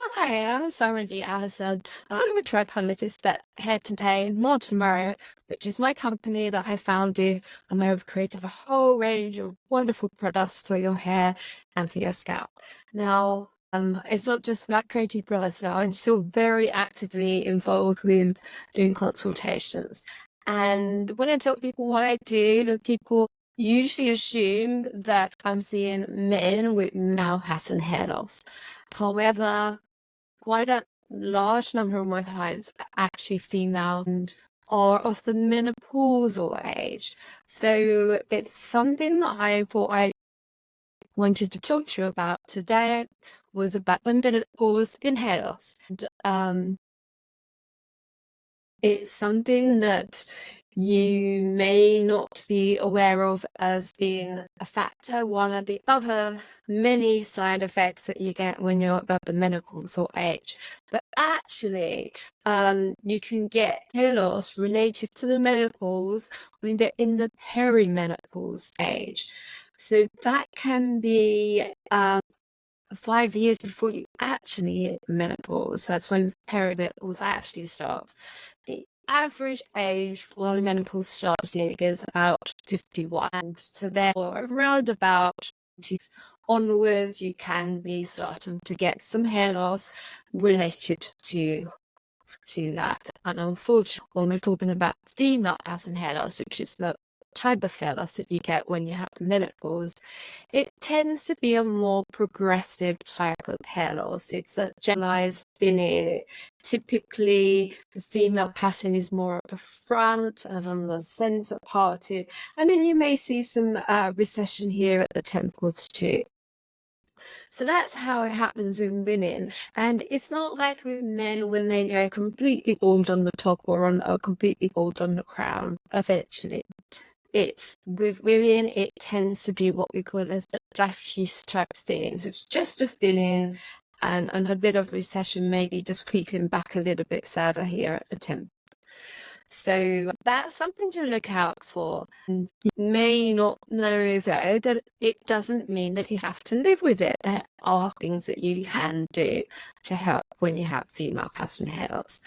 Hi, I'm Sara G Allison. I'm a trichologist at Hair Today and More Tomorrow, which is my company that I founded, and I've created a whole range of wonderful products for your hair and for your scalp. Now, it's not just about creating products now. I'm still very actively involved with doing consultations. And when I tell people what I do, people usually assume that I'm seeing men with male-pattern hair loss. However, quite a large number of my clients are actually female and are of the menopausal age. So it's something that I thought I wanted to talk to you about today was about menopause in hair loss. And, it's something that you may not be aware of as being a factor. One of the other many side effects that you get when you're above the menopausal age. But actually, you can get hair loss related to the menopause when they're in the perimenopause age. So that can be 5 years before you actually hit menopause. That's when perimenopause actually starts. The average age for menopause starting is about 51. So therefore, around about 20s onwards, you can be starting to get some hair loss related to that. And unfortunately, when we're talking about female pattern hair loss, which is the type of hair loss that you get when you have menopause, it tends to be a more progressive type of hair loss. It's a generalized thinning. Typically, the female pattern is more at the front and on the center parted, and then you may see some recession here at the temples too. So that's how it happens with women. And it's not like with men when they go completely bald on the top or completely bald on the crown eventually. It's with women, it tends to be what we call a diffuse type thinning. So it's just a thinning and a bit of recession, maybe just creeping back a little bit further here at the temple. So that's something to look out for. And you may not know, though, that it doesn't mean that you have to live with it. There are things that you can do to help when you have female pattern hair loss.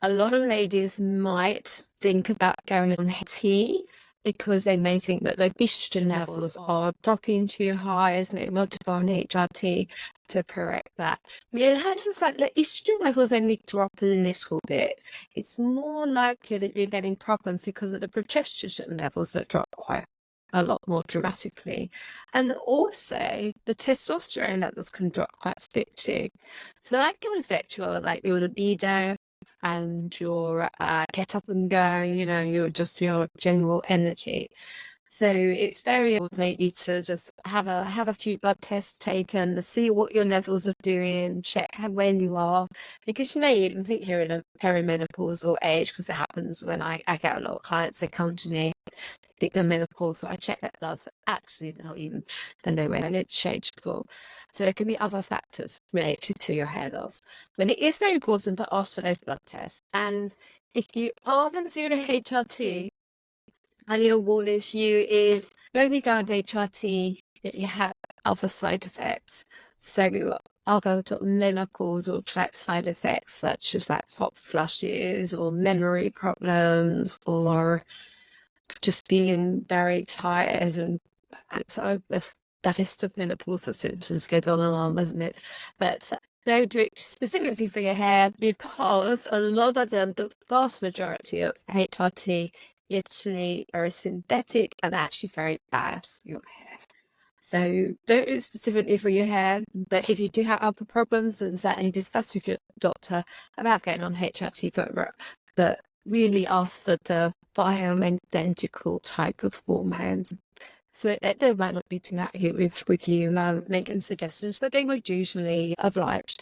A lot of ladies might think about going on HRT because they may think that their estrogen levels are dropping too high, isn't it? Might go on HRT to correct that. In actual fact, the estrogen levels only drop a little bit. It's more likely that you're getting problems because of the progesterone levels that drop quite a lot more dramatically. And also the testosterone levels can drop quite a bit too. So that can affect your libido and your get up and go, your general energy. So it's very important maybe to just have a few blood tests taken to see what your levels are doing, check when you are, because you may even think you're in a perimenopausal age, because it happens when I get a lot of clients that come to me, think they're menopausal, so I check their bloods, actually they're not even, they're nowhere near change at all. So there can be other factors related to your hair loss. But it is very important to ask for those blood tests. And if you are considering HRT, my little warning to you is when you go on HRT, you have other side effects. So other menopausal type side effects, such as like hot flushes or memory problems or just being very tired and so that is the menopausal symptoms goes on and on, doesn't it? But don't do it specifically for your hair because a lot of them, the vast majority of HRT, actually are synthetic and actually very bad for your hair. So don't do it specifically for your hair, but if you do have other problems, then certainly discuss with your doctor about getting on HRT, but really ask for the bioidentical type of hormones. So they might not be too accurate with you making suggestions, but they would usually obliged.